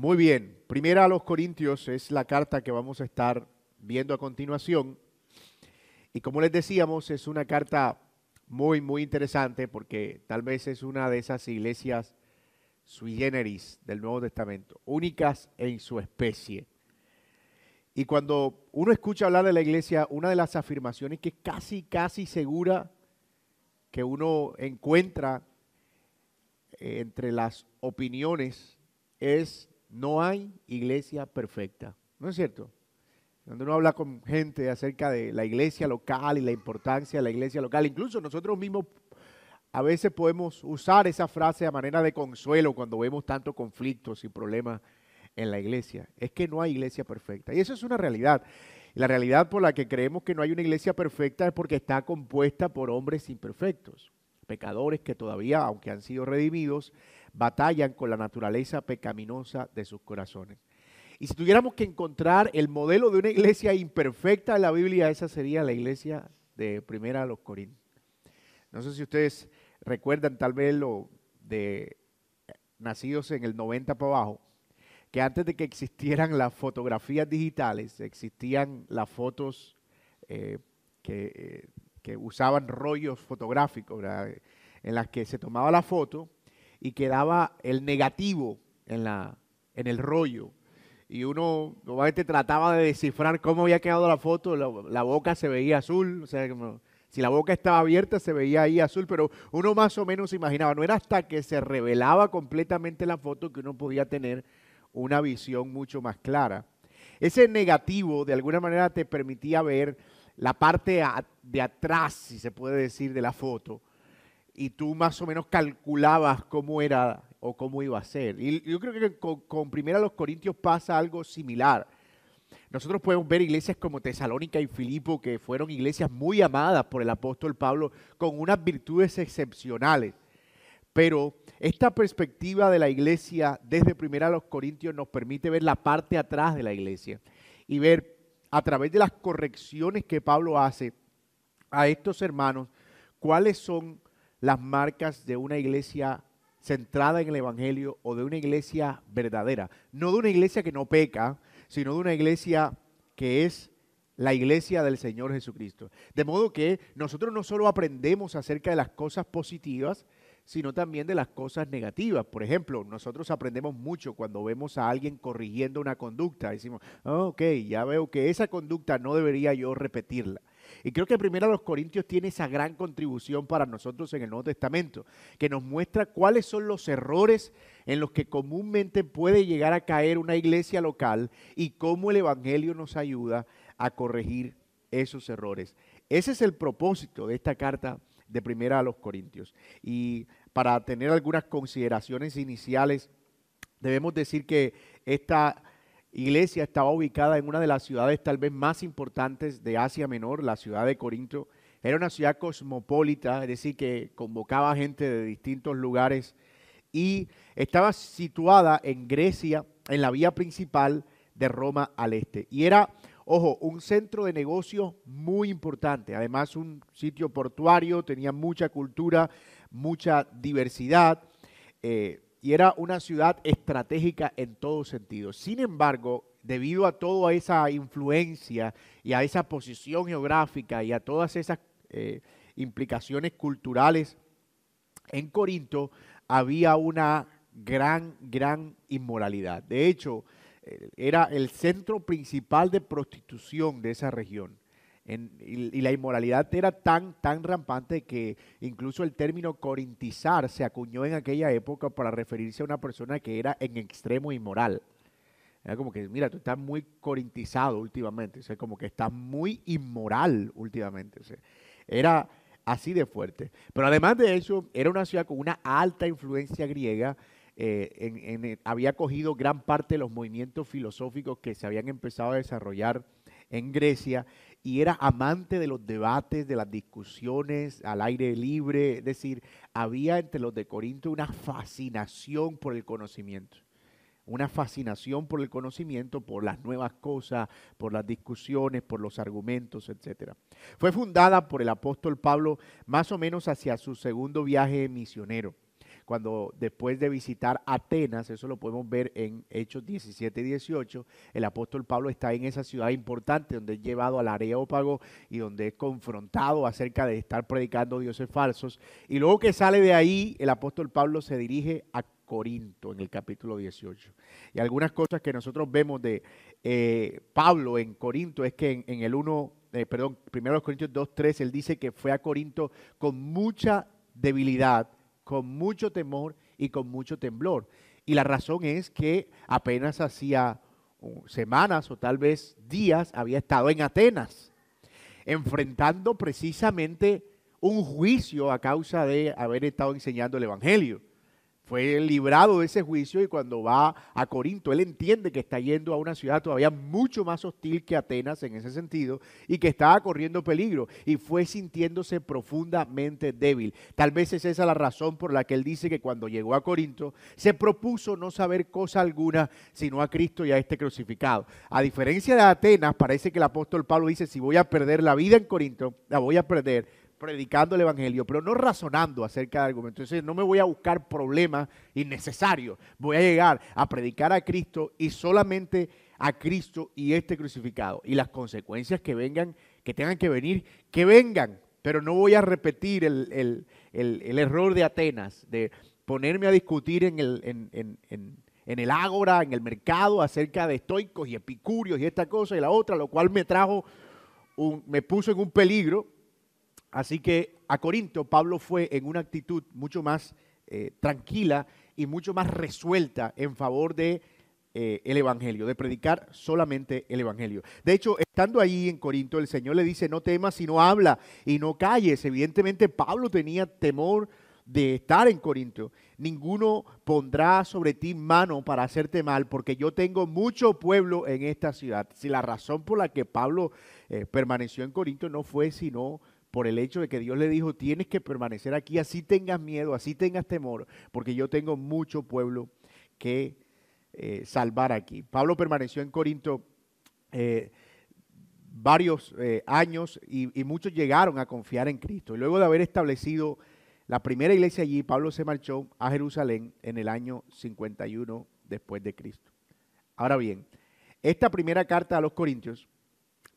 Muy bien, Primera a los Corintios es la carta que vamos a estar viendo a continuación. Y como les decíamos, es una carta muy interesante porque tal vez es una de esas iglesias sui generis del Nuevo Testamento, únicas en su especie. Y cuando uno escucha hablar de la iglesia, una de las afirmaciones que es casi segura que uno encuentra entre las opiniones es: no hay iglesia perfecta. ¿No es cierto? Cuando uno habla con gente acerca de la iglesia local y la importancia de la iglesia local, incluso nosotros mismos a veces podemos usar esa frase a manera de consuelo cuando vemos tantos conflictos y problemas en la iglesia. Es que no hay iglesia perfecta. Y eso es una realidad. Y la realidad por la que creemos que no hay una iglesia perfecta es porque está compuesta por hombres imperfectos, pecadores que todavía, aunque han sido redimidos, batallan con la naturaleza pecaminosa de sus corazones. Y si tuviéramos que encontrar el modelo de una iglesia imperfecta en la Biblia, esa sería la iglesia de Primera a los Corintios. No sé si ustedes recuerdan tal vez lo de nacidos en el 90 para abajo, que antes de que existieran las fotografías digitales, existían las fotos eh, que, que usaban rollos fotográficos, ¿verdad? En las que se tomaba la foto y quedaba el negativo en el rollo. Y uno normalmente trataba de descifrar cómo había quedado la foto, la boca se veía azul, o sea, como si la boca estaba abierta se veía ahí azul, pero uno más o menos imaginaba. No era hasta que se revelaba completamente la foto que uno podía tener una visión mucho más clara. Ese negativo de alguna manera te permitía ver la parte de atrás, si se puede decir, de la foto, y tú más o menos calculabas cómo era o cómo iba a ser. Y yo creo que con Primera a los Corintios pasa algo similar. Nosotros podemos ver iglesias como Tesalónica y Filipo, que fueron iglesias muy amadas por el apóstol Pablo, con unas virtudes excepcionales. Pero esta perspectiva de la iglesia desde Primera a los Corintios nos permite ver la parte atrás de la iglesia y ver a través de las correcciones que Pablo hace a estos hermanos cuáles son las marcas de una iglesia centrada en el evangelio o de una iglesia verdadera. No de una iglesia que no peca, sino de una iglesia que es la iglesia del Señor Jesucristo. De modo que nosotros no solo aprendemos acerca de las cosas positivas, sino también de las cosas negativas. Por ejemplo, nosotros aprendemos mucho cuando vemos a alguien corrigiendo una conducta. Decimos, oh, ok, ya veo que esa conducta no debería yo repetirla. Y creo que Primera los Corintios tiene esa gran contribución para nosotros en el Nuevo Testamento, que nos muestra cuáles son los errores en los que comúnmente puede llegar a caer una iglesia local y cómo el Evangelio nos ayuda a corregir esos errores. Ese es el propósito de esta carta de Primera a los Corintios. Y para tener algunas consideraciones iniciales, debemos decir que esta iglesia estaba ubicada en una de las ciudades tal vez más importantes de Asia Menor, la ciudad de Corinto. Era una ciudad cosmopolita, es decir, que convocaba gente de distintos lugares y estaba situada en Grecia, en la vía principal de Roma al este. Y era, ojo, un centro de negocios muy importante, además un sitio portuario, tenía mucha cultura, mucha diversidad, y era una ciudad estratégica en todo sentido. Sin embargo, debido a toda esa influencia y a esa posición geográfica y a todas esas implicaciones culturales, en Corinto había una gran inmoralidad. De hecho, era el centro principal de prostitución de esa región. Y la inmoralidad era tan rampante que incluso el término corintizar se acuñó en aquella época para referirse a una persona que era en extremo inmoral. Era como que, mira, tú estás muy corintizado últimamente, o sea, como que estás muy inmoral últimamente. O sea, era así de fuerte. Pero además de eso, era una ciudad con una alta influencia griega. Había cogido gran parte de los movimientos filosóficos que se habían empezado a desarrollar en Grecia y era amante de los debates, de las discusiones al aire libre. Es decir, había entre los de Corinto una fascinación por el conocimiento. Una fascinación por el conocimiento, por las nuevas cosas, por las discusiones, por los argumentos, etc. Fue fundada por el apóstol Pablo más o menos hacia su segundo viaje misionero. cuando después de visitar Atenas, eso lo podemos ver en Hechos 17 y 18, el apóstol Pablo está en esa ciudad importante donde es llevado al Areópago y donde es confrontado acerca de estar predicando dioses falsos. Y luego que sale de ahí, el apóstol Pablo se dirige a Corinto en el capítulo 18. Y algunas cosas que nosotros vemos de Pablo en Corinto es que en el 1 Corintios 2:3, él dice que fue a Corinto con mucha debilidad, con mucho temor y con mucho temblor. Y la razón es que apenas hacía semanas o tal vez días había estado en Atenas, enfrentando precisamente un juicio a causa de haber estado enseñando el Evangelio. Fue librado de ese juicio y cuando va a Corinto, él entiende que está yendo a una ciudad todavía mucho más hostil que Atenas en ese sentido y que estaba corriendo peligro y fue sintiéndose profundamente débil. Tal vez es esa la razón por la que él dice que cuando llegó a Corinto se propuso no saber cosa alguna sino a Cristo y a este crucificado. A diferencia de Atenas, parece que el apóstol Pablo dice, si voy a perder la vida en Corinto, la voy a perder predicando el Evangelio, pero no razonando acerca de argumentos. Entonces no me voy a buscar problemas innecesarios. Voy a llegar a predicar a Cristo y solamente a Cristo y este crucificado. Y las consecuencias que vengan, que tengan que venir, que vengan. Pero no voy a repetir el error de Atenas, de ponerme a discutir en el ágora, en el mercado, acerca de estoicos y epicúreos y esta cosa y la otra, lo cual me puso en un peligro. Así que a Corinto Pablo fue en una actitud mucho más tranquila y mucho más resuelta en favor de el Evangelio, de predicar solamente el Evangelio. De hecho, estando ahí en Corinto, el Señor le dice, no temas, sino habla y no calles. Evidentemente Pablo tenía temor de estar en Corinto. Ninguno pondrá sobre ti mano para hacerte mal, porque yo tengo mucho pueblo en esta ciudad. Si la razón por la que Pablo permaneció en Corinto no fue sino por el hecho de que Dios le dijo, tienes que permanecer aquí, así tengas miedo, así tengas temor, porque yo tengo mucho pueblo que salvar aquí. Pablo permaneció en Corinto varios años y muchos llegaron a confiar en Cristo. Y luego de haber establecido la primera iglesia allí, Pablo se marchó a Jerusalén en el año 51 después de Cristo. Ahora bien, esta primera carta a los Corintios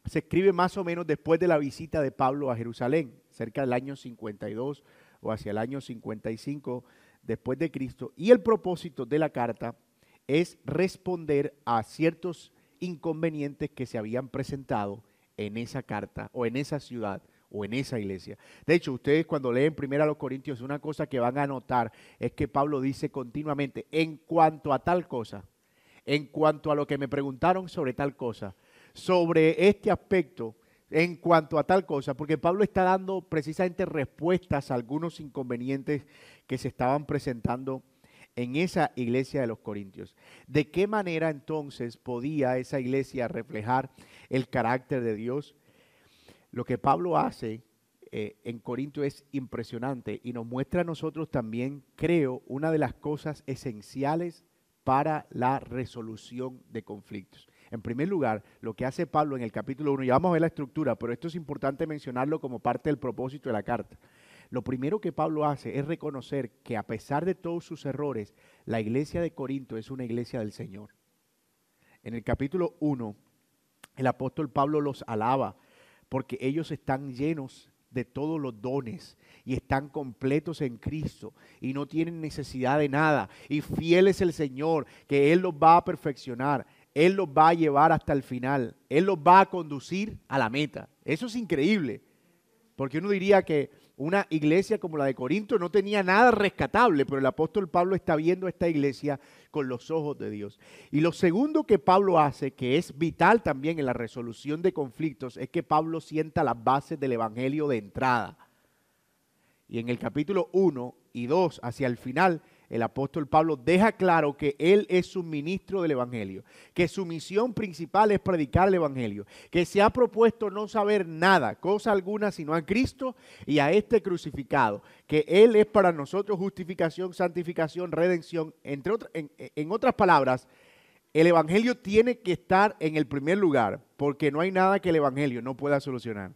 se escribe más o menos después de la visita de Pablo a Jerusalén, cerca del año 52 o hacia el año 55 después de Cristo. Y el propósito de la carta es responder a ciertos inconvenientes que se habían presentado en esa carta o en esa ciudad o en esa iglesia. De hecho, ustedes cuando leen primero a los Corintios, una cosa que van a notar es que Pablo dice continuamente, en cuanto a tal cosa, en cuanto a lo que me preguntaron sobre tal cosa, sobre este aspecto, en cuanto a tal cosa, porque Pablo está dando precisamente respuestas a algunos inconvenientes que se estaban presentando en esa iglesia de los Corintios. ¿De qué manera entonces podía esa iglesia reflejar el carácter de Dios? Lo que Pablo hace en Corinto es impresionante y nos muestra a nosotros también, creo, una de las cosas esenciales para la resolución de conflictos. En primer lugar, lo que hace Pablo en el capítulo 1, ya vamos a ver la estructura, pero esto es importante mencionarlo como parte del propósito de la carta. Lo primero que Pablo hace es reconocer que a pesar de todos sus errores, la iglesia de Corinto es una iglesia del Señor. En el capítulo 1, el apóstol Pablo los alaba porque ellos están llenos de todos los dones y están completos en Cristo y no tienen necesidad de nada. Y fiel es el Señor, que Él los va a perfeccionar. Él los va a llevar hasta el final. Él los va a conducir a la meta. Eso es increíble. Porque uno diría que una iglesia como la de Corinto no tenía nada rescatable, pero el apóstol Pablo está viendo esta iglesia con los ojos de Dios. Y lo segundo que Pablo hace, que es vital también en la resolución de conflictos, es que Pablo sienta las bases del evangelio de entrada. Y en el capítulo 1 y 2, hacia el final, el apóstol Pablo deja claro que él es un ministro del evangelio, que su misión principal es predicar el evangelio, que se ha propuesto no saber nada, cosa alguna, sino a Cristo y a este crucificado, que él es para nosotros justificación, santificación, redención, en otras palabras, el evangelio tiene que estar en el primer lugar, porque no hay nada que el evangelio no pueda solucionar.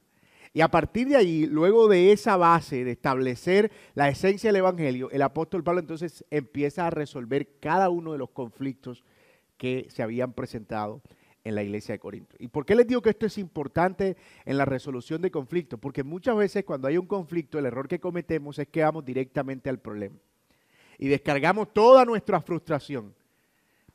Y a partir de ahí, luego de esa base de establecer la esencia del Evangelio, el apóstol Pablo entonces empieza a resolver cada uno de los conflictos que se habían presentado en la iglesia de Corinto. ¿Y por qué les digo que esto es importante en la resolución de conflictos? Porque muchas veces cuando hay un conflicto, el error que cometemos es que vamos directamente al problema y descargamos toda nuestra frustración,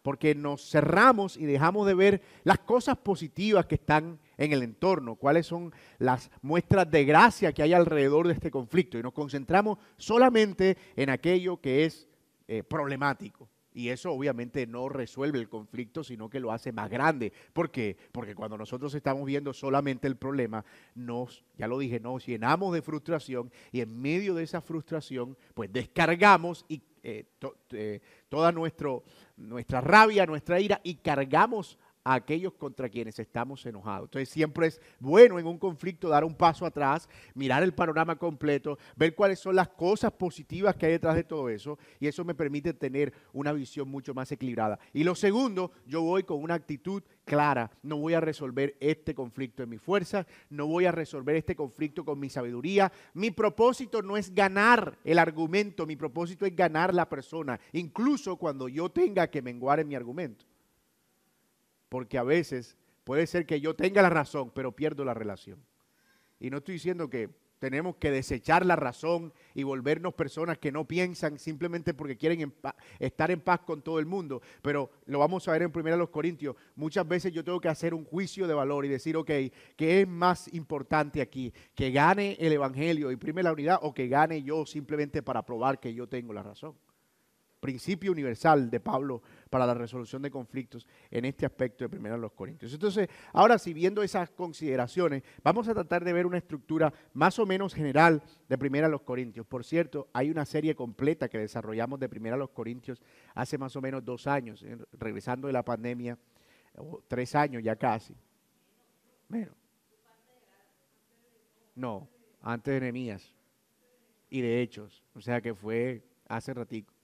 porque nos cerramos y dejamos de ver las cosas positivas que están en el entorno, cuáles son las muestras de gracia que hay alrededor de este conflicto, y nos concentramos solamente en aquello que es problemático. Y eso obviamente no resuelve el conflicto, sino que lo hace más grande. ¿Por qué? Porque cuando nosotros estamos viendo solamente el problema, ya lo dije, nos llenamos de frustración, y en medio de esa frustración, pues descargamos toda nuestra rabia, nuestra ira, y cargamos a aquellos contra quienes estamos enojados. Entonces siempre es bueno en un conflicto dar un paso atrás, mirar el panorama completo, ver cuáles son las cosas positivas que hay detrás de todo eso, y eso me permite tener una visión mucho más equilibrada. Y lo segundo, yo voy con una actitud clara. No voy a resolver este conflicto en mi fuerza, no voy a resolver este conflicto con mi sabiduría. Mi propósito no es ganar el argumento, mi propósito es ganar la persona, incluso cuando yo tenga que menguar en mi argumento. Porque a veces puede ser que yo tenga la razón, pero pierdo la relación. Y no estoy diciendo que tenemos que desechar la razón y volvernos personas que no piensan simplemente porque quieren estar en paz con todo el mundo. Pero lo vamos a ver en 1 Corintios. Muchas veces yo tengo que hacer un juicio de valor y decir, ok, ¿qué es más importante aquí? ¿Que gane el Evangelio y prime la unidad, o que gane yo simplemente para probar que yo tengo la razón? Principio universal de Pablo para la resolución de conflictos en este aspecto de 1 Corintios. Entonces, ahora sí, viendo esas consideraciones, vamos a tratar de ver una estructura más o menos general de 1 Corintios. Por cierto, hay una serie completa que desarrollamos de 1 Corintios hace más o menos 2 años, regresando de la pandemia, 3 años ya casi. Bueno, no, antes de Nehemías y de Hechos, o sea que fue hace ratico.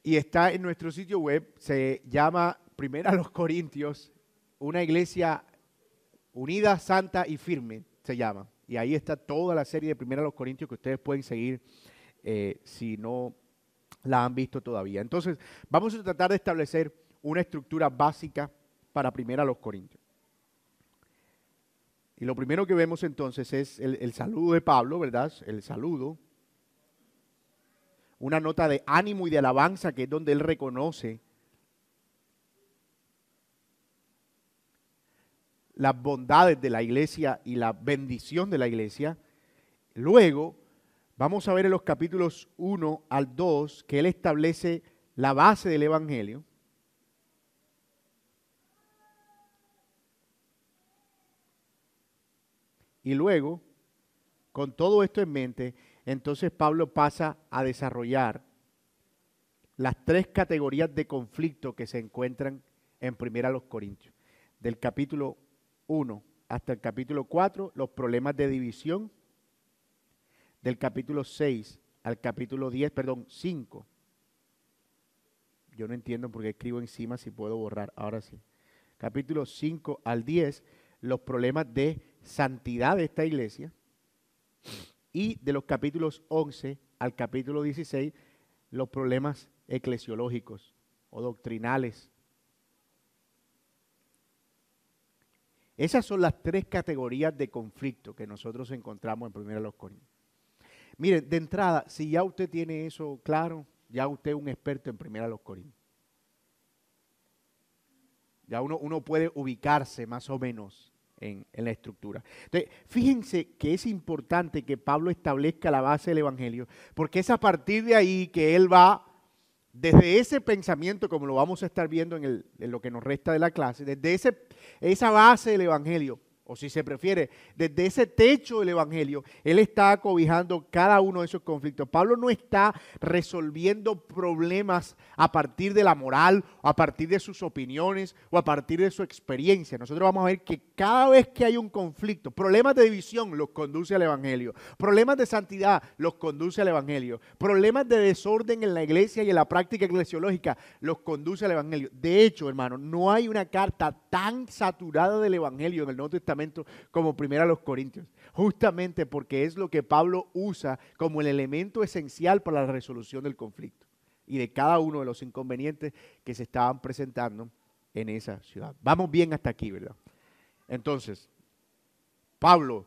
Y está en nuestro sitio web, se llama 1 Corintios, una iglesia unida, santa y firme, se llama. Y ahí está toda la serie de 1 Corintios que ustedes pueden seguir si no la han visto todavía. Entonces, vamos a tratar de establecer una estructura básica para 1 Corintios. Y lo primero que vemos entonces es el saludo de Pablo, ¿verdad? El saludo. Una nota de ánimo y de alabanza, que es donde él reconoce las bondades de la iglesia y la bendición de la iglesia. Luego, vamos a ver en los capítulos 1 al 2 que él establece la base del Evangelio. Y luego, con todo esto en mente, entonces Pablo pasa a desarrollar las 3 categorías de conflicto que se encuentran en 1 Corintios. Del capítulo 1 hasta el capítulo 4, los problemas de división. Del capítulo 6 al capítulo 5. Yo no entiendo por qué escribo encima si puedo borrar. Ahora sí. Capítulo 5 al 10, los problemas de santidad de esta iglesia. Y de los capítulos 11 al capítulo 16, los problemas eclesiológicos o doctrinales. Esas son las 3 categorías de conflicto que nosotros encontramos en 1 Corintios. Miren, de entrada, si ya usted tiene eso claro, ya usted es un experto en 1 Corintios. Ya uno puede ubicarse más o menos en la estructura. Entonces, fíjense que es importante que Pablo establezca la base del Evangelio, porque es a partir de ahí que él va, desde ese pensamiento, como lo vamos a estar viendo en lo que nos resta de la clase, desde esa base del Evangelio, o si se prefiere, desde ese techo del Evangelio, él está acobijando cada uno de esos conflictos. Pablo no está resolviendo problemas a partir de la moral, o a partir de sus opiniones, o a partir de su experiencia. Nosotros vamos a ver que cada vez que hay un conflicto, problemas de división los conduce al Evangelio, problemas de santidad los conduce al Evangelio, problemas de desorden en la iglesia y en la práctica eclesiológica los conduce al Evangelio. De hecho, hermano, no hay una carta tan saturada del Evangelio en el Nuevo Testamento Testamento como Primera a los Corintios, justamente porque es lo que Pablo usa como el elemento esencial para la resolución del conflicto y de cada uno de los inconvenientes que se estaban presentando en esa ciudad. Vamos bien hasta aquí, ¿verdad? Entonces, Pablo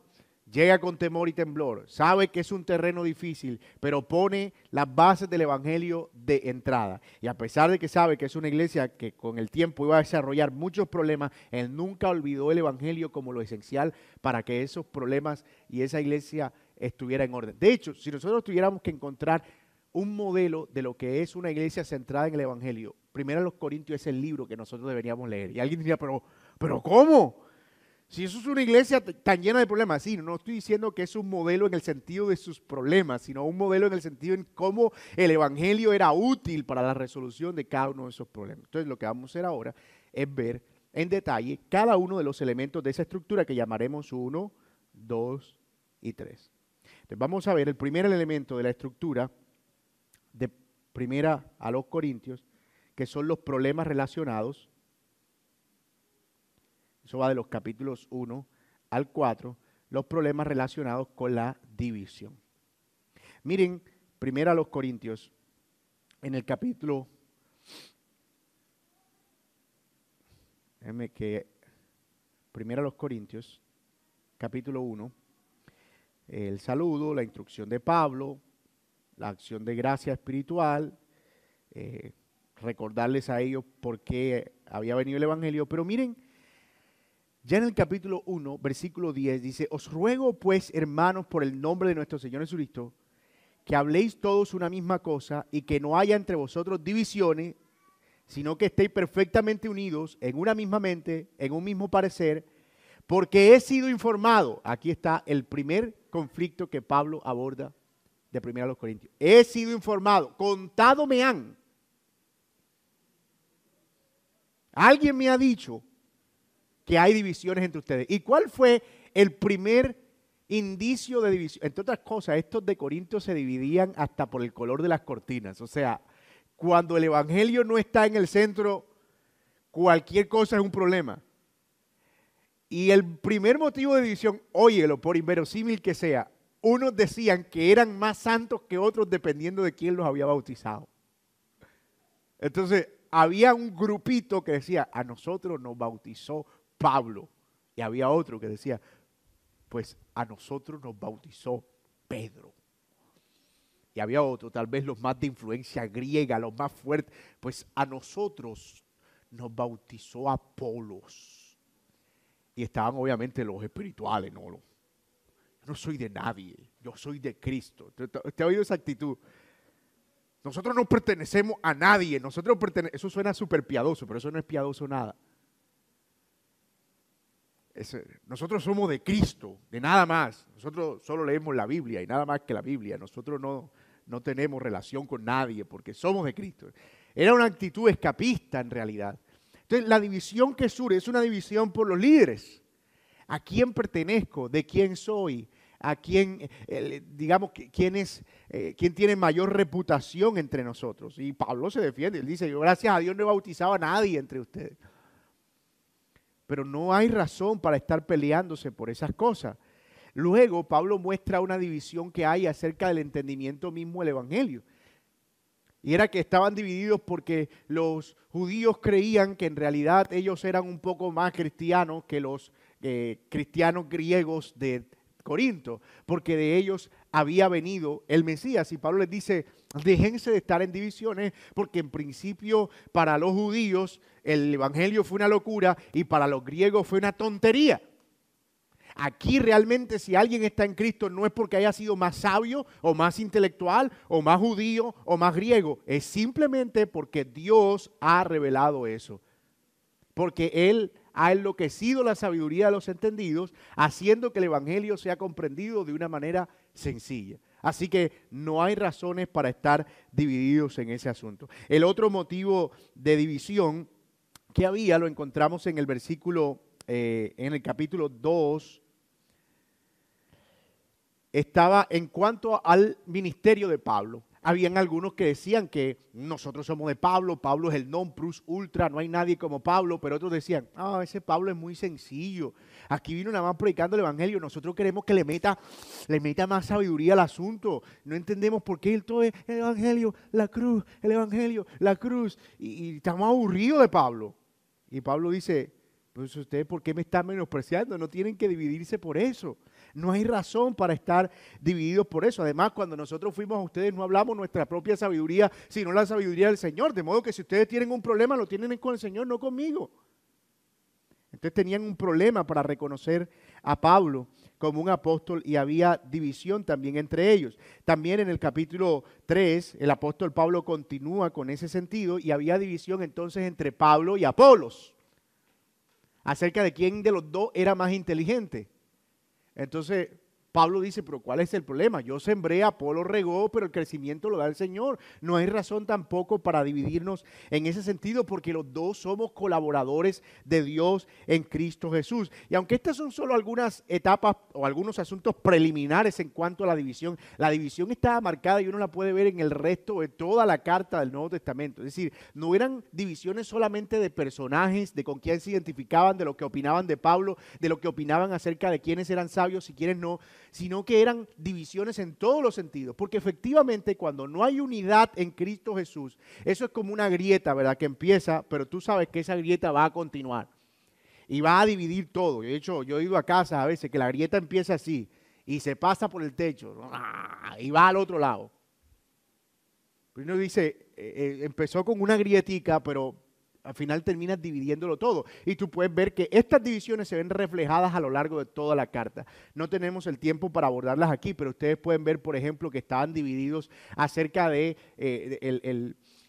llega con temor y temblor, sabe que es un terreno difícil, pero pone las bases del evangelio de entrada. Y a pesar de que sabe que es una iglesia que con el tiempo iba a desarrollar muchos problemas, él nunca olvidó el evangelio como lo esencial para que esos problemas y esa iglesia estuviera en orden. De hecho, si nosotros tuviéramos que encontrar un modelo de lo que es una iglesia centrada en el evangelio, Primero los Corintios es el libro que nosotros deberíamos leer. Y alguien diría, pero ¿cómo? Si eso es una iglesia tan llena de problemas, sí, no estoy diciendo que es un modelo en el sentido de sus problemas, sino un modelo en el sentido en cómo el evangelio era útil para la resolución de cada uno de esos problemas. Entonces lo que vamos a hacer ahora es ver en detalle cada uno de los elementos de esa estructura que llamaremos 1, 2 y 3. Entonces vamos a ver el primer elemento de la estructura de Primera a los Corintios, que son los problemas relacionados. Eso va de los capítulos 1 al 4, los problemas relacionados con la división. Miren, Primera a los Corintios, en el capítulo, Primera a los Corintios, capítulo 1, el saludo, la instrucción de Pablo, la acción de gracia espiritual, recordarles a ellos por qué había venido el evangelio, pero miren, ya en el capítulo 1, versículo 10, dice, os ruego pues, hermanos, por el nombre de nuestro Señor Jesucristo, que habléis todos una misma cosa y que no haya entre vosotros divisiones, sino que estéis perfectamente unidos en una misma mente, en un mismo parecer, porque he sido informado. Aquí está el primer conflicto que Pablo aborda de Primera a los Corintios. He sido informado, contado me han. Alguien me ha dicho que hay divisiones entre ustedes. ¿Y cuál fue el primer indicio de división? Entre otras cosas, estos de Corinto se dividían hasta por el color de las cortinas. O sea, cuando el evangelio no está en el centro, cualquier cosa es un problema. Y el primer motivo de división, óyelo, por inverosímil que sea, unos decían que eran más santos que otros dependiendo de quién los había bautizado. Entonces, había un grupito que decía, a nosotros nos bautizó Pablo. Y había otro que decía, pues a nosotros nos bautizó Pedro. Y había otro, tal vez los más de influencia griega, los más fuertes, pues a nosotros nos bautizó Apolos. Y estaban obviamente los espirituales, ¿no? Yo no soy de nadie, yo soy de Cristo. ¿Usted ha oído esa actitud? Nosotros no pertenecemos a nadie, eso suena súper piadoso, pero eso no es piadoso nada. Nosotros somos de Cristo, de nada más. Nosotros solo leemos la Biblia y nada más que la Biblia. Nosotros no tenemos relación con nadie porque somos de Cristo. Era una actitud escapista en realidad. Entonces la división que surge es una división por los líderes. ¿A quién pertenezco? ¿De quién soy? ¿A quién, quién tiene mayor reputación entre nosotros? Y Pablo se defiende. Él dice, yo gracias a Dios no he bautizado a nadie entre ustedes. Pero no hay razón para estar peleándose por esas cosas. Luego, Pablo muestra una división que hay acerca del entendimiento mismo del evangelio. Y era que estaban divididos porque los judíos creían que en realidad ellos eran un poco más cristianos que los cristianos griegos de Corinto, porque de ellos había venido el Mesías. Y Pablo les dice, déjense de estar en divisiones, porque en principio para los judíos el evangelio fue una locura y para los griegos fue una tontería. Aquí realmente si alguien está en Cristo no es porque haya sido más sabio o más intelectual o más judío o más griego. Es simplemente porque Dios ha revelado eso. Porque Él ha enloquecido la sabiduría de los entendidos, haciendo que el evangelio sea comprendido de una manera sencilla. Así que no hay razones para estar divididos en ese asunto. El otro motivo de división que había lo encontramos en el versículo, en el capítulo 2, estaba en cuanto al ministerio de Pablo. Habían algunos que decían que nosotros somos de Pablo, Pablo es el non plus ultra, no hay nadie como Pablo, pero otros decían, ese Pablo es muy sencillo, aquí vino nada más predicando el evangelio, nosotros queremos que le meta más sabiduría al asunto, no entendemos por qué todo es el evangelio, la cruz, el evangelio, la cruz, y estamos aburridos de Pablo. Y Pablo dice, pues ustedes, ¿por qué me están menospreciando? No tienen que dividirse por eso. No hay razón para estar divididos por eso. Además, cuando nosotros fuimos a ustedes, no hablamos nuestra propia sabiduría, sino la sabiduría del Señor. De modo que si ustedes tienen un problema, lo tienen con el Señor, no conmigo. Entonces tenían un problema para reconocer a Pablo como un apóstol y había división también entre ellos. También en el capítulo 3, el apóstol Pablo continúa con ese sentido y había división entonces entre Pablo y Apolos acerca de quién de los dos era más inteligente. Entonces Pablo dice, pero ¿cuál es el problema? Yo sembré, Apolo regó, pero el crecimiento lo da el Señor. No hay razón tampoco para dividirnos en ese sentido porque los dos somos colaboradores de Dios en Cristo Jesús. Y aunque estas son solo algunas etapas o algunos asuntos preliminares en cuanto a la división está marcada y uno la puede ver en el resto de toda la carta del Nuevo Testamento. Es decir, no eran divisiones solamente de personajes, de con quién se identificaban, de lo que opinaban de Pablo, de lo que opinaban acerca de quiénes eran sabios y quiénes no, sino que eran divisiones en todos los sentidos, porque efectivamente cuando no hay unidad en Cristo Jesús, eso es como una grieta, ¿verdad? Que empieza, pero tú sabes que esa grieta va a continuar y va a dividir todo. De hecho, yo he ido a casa a veces que la grieta empieza así y se pasa por el techo y va al otro lado. Uno dice, empezó con una grietica, pero al final terminas dividiéndolo todo. Y tú puedes ver que estas divisiones se ven reflejadas a lo largo de toda la carta. No tenemos el tiempo para abordarlas aquí, pero ustedes pueden ver, por ejemplo, que estaban divididos acerca de,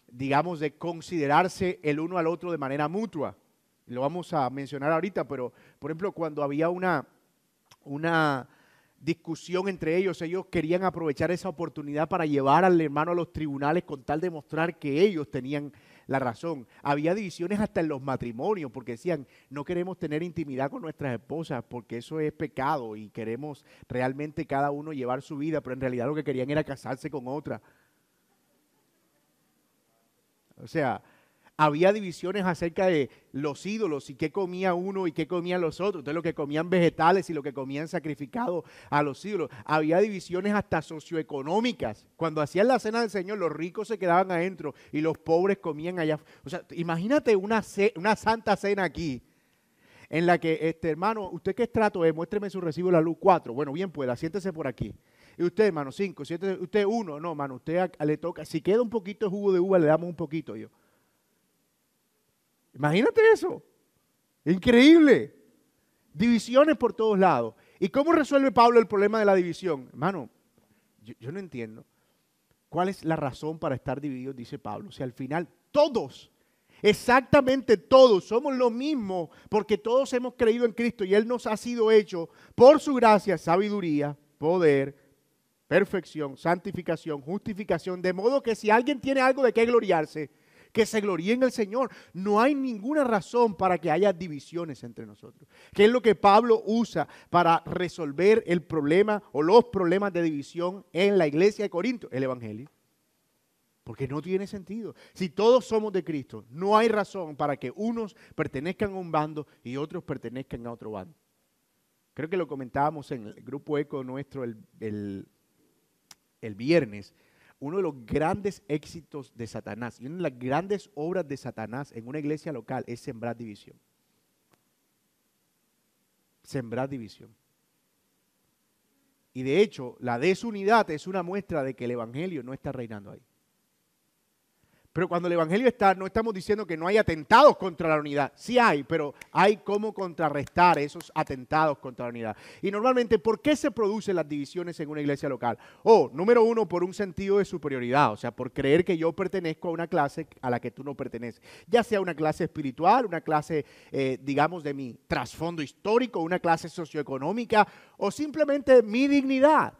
digamos, de considerarse el uno al otro de manera mutua. Lo vamos a mencionar ahorita, pero, por ejemplo, cuando había una discusión entre ellos querían aprovechar esa oportunidad para llevar al hermano a los tribunales con tal de mostrar que ellos tenían la razón. Había divisiones hasta en los matrimonios porque decían, no queremos tener intimidad con nuestras esposas porque eso es pecado y queremos realmente cada uno llevar su vida, pero en realidad lo que querían era casarse con otra. O sea, había divisiones acerca de los ídolos y qué comía uno y qué comían los otros. Entonces, lo que comían vegetales y lo que comían sacrificados a los ídolos. Había divisiones hasta socioeconómicas. Cuando hacían la cena del Señor, los ricos se quedaban adentro y los pobres comían allá. O sea, imagínate una santa cena aquí en la que, hermano, ¿usted qué estrato es? Muéstreme su recibo de la luz. 4. Bueno, bien pueda, siéntese por aquí. Y usted, hermano, 5. Siéntese, usted 1. No, hermano, usted le toca. Si queda un poquito de jugo de uva, le damos un poquito yo. Imagínate eso. Increíble. Divisiones por todos lados. ¿Y cómo resuelve Pablo el problema de la división? Hermano, yo no entiendo. ¿Cuál es la razón para estar divididos? Dice Pablo. O sea, al final todos, exactamente todos, somos lo mismo porque todos hemos creído en Cristo y Él nos ha sido hecho por su gracia, sabiduría, poder, perfección, santificación, justificación. De modo que si alguien tiene algo de qué gloriarse, que se gloríe en el Señor. No hay ninguna razón para que haya divisiones entre nosotros. ¿Qué es lo que Pablo usa para resolver el problema o los problemas de división en la iglesia de Corinto? El Evangelio. Porque no tiene sentido. Si todos somos de Cristo, no hay razón para que unos pertenezcan a un bando y otros pertenezcan a otro bando. Creo que lo comentábamos en el grupo ECO nuestro el viernes. Uno de los grandes éxitos de Satanás y una de las grandes obras de Satanás en una iglesia local es sembrar división. Sembrar división. Y de hecho, la desunidad es una muestra de que el Evangelio no está reinando ahí. Pero cuando el Evangelio está, no estamos diciendo que no hay atentados contra la unidad. Sí hay, pero hay cómo contrarrestar esos atentados contra la unidad. Y normalmente, ¿por qué se producen las divisiones en una iglesia local? Número uno, por un sentido de superioridad. O sea, por creer que yo pertenezco a una clase a la que tú no perteneces. Ya sea una clase espiritual, una clase, digamos, de mi trasfondo histórico, una clase socioeconómica o simplemente mi dignidad.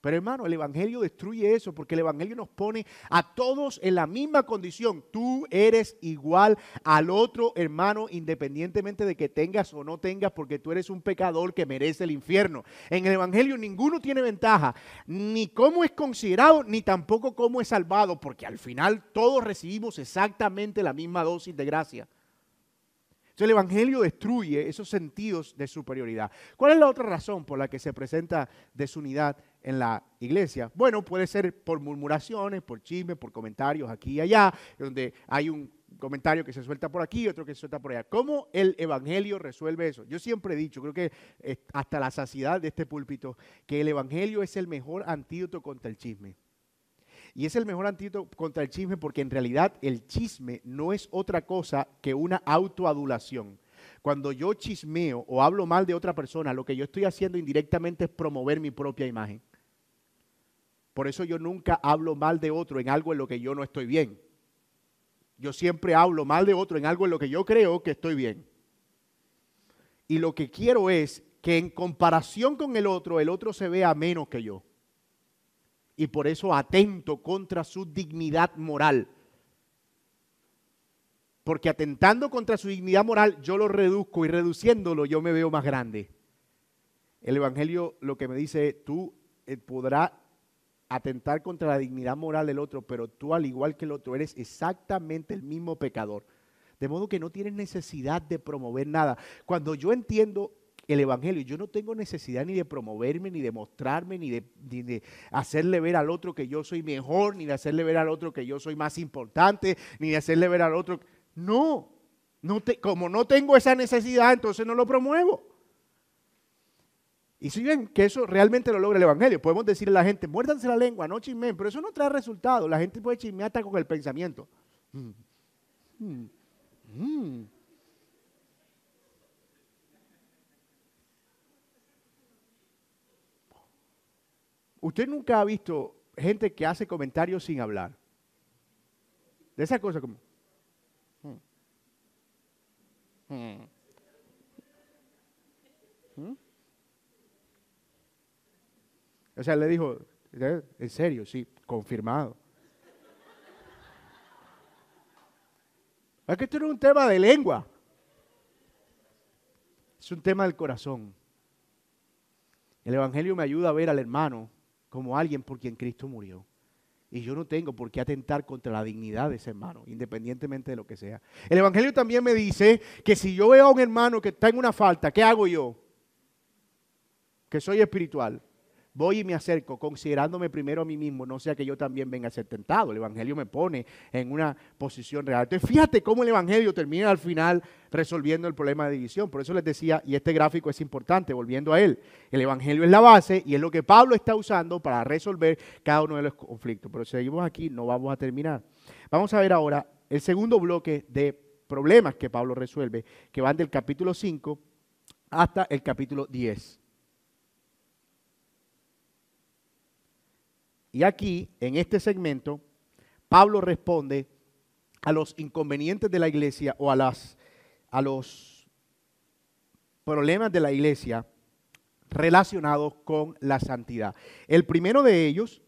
Pero hermano, el Evangelio destruye eso porque el Evangelio nos pone a todos en la misma condición. Tú eres igual al otro hermano independientemente de que tengas o no tengas, porque tú eres un pecador que merece el infierno. En el Evangelio ninguno tiene ventaja, ni cómo es considerado, ni tampoco cómo es salvado, porque al final todos recibimos exactamente la misma dosis de gracia. Entonces el Evangelio destruye esos sentidos de superioridad. ¿Cuál es la otra razón por la que se presenta desunidad en la iglesia? Bueno, puede ser por murmuraciones, por chismes, por comentarios aquí y allá, donde hay un comentario que se suelta por aquí y otro que se suelta por allá. ¿Cómo el Evangelio resuelve eso? Yo siempre he dicho, creo que hasta la saciedad de este púlpito, que el Evangelio es el mejor antídoto contra el chisme. Y es el mejor antídoto contra el chisme porque en realidad el chisme no es otra cosa que una autoadulación. Cuando yo chismeo o hablo mal de otra persona, lo que yo estoy haciendo indirectamente es promover mi propia imagen. Por eso yo nunca hablo mal de otro en algo en lo que yo no estoy bien. Yo siempre hablo mal de otro en algo en lo que yo creo que estoy bien. Y lo que quiero es que en comparación con el otro se vea menos que yo. Y por eso atento contra su dignidad moral. Porque atentando contra su dignidad moral, yo lo reduzco y reduciéndolo yo me veo más grande. El Evangelio lo que me dice es, tú podrás atentar contra la dignidad moral del otro, pero tú al igual que el otro eres exactamente el mismo pecador. De modo que no tienes necesidad de promover nada. Cuando yo entiendo el Evangelio, yo no tengo necesidad ni de promoverme, ni de mostrarme, ni de hacerle ver al otro que yo soy mejor, ni de hacerle ver al otro que yo soy más importante, ni de hacerle ver al otro. No, como no tengo esa necesidad, entonces no lo promuevo. Y si ven que eso realmente lo logra el Evangelio, podemos decirle a la gente, muérdanse la lengua, no chismeen, pero eso no trae resultado. La gente puede chismear hasta con el pensamiento. Usted nunca ha visto gente que hace comentarios sin hablar. De esa cosa como... O sea, le dijo, en serio, sí, confirmado. Es que esto no es un tema de lengua. Es un tema del corazón. El Evangelio me ayuda a ver al hermano como alguien por quien Cristo murió. Y yo no tengo por qué atentar contra la dignidad de ese hermano, independientemente de lo que sea. El Evangelio también me dice que si yo veo a un hermano que está en una falta, ¿qué hago yo? Que soy espiritual. Voy y me acerco, considerándome primero a mí mismo, no sea que yo también venga a ser tentado. El Evangelio me pone en una posición real. Entonces, fíjate cómo el Evangelio termina al final resolviendo el problema de división. Por eso les decía, y este gráfico es importante, volviendo a él. El Evangelio es la base y es lo que Pablo está usando para resolver cada uno de los conflictos. Pero si seguimos aquí, no vamos a terminar. Vamos a ver ahora el segundo bloque de problemas que Pablo resuelve, que van del capítulo 5 hasta el capítulo 10. Y aquí, en este segmento, Pablo responde a los inconvenientes de la iglesia o a los problemas de la iglesia relacionados con la santidad. El primero de ellos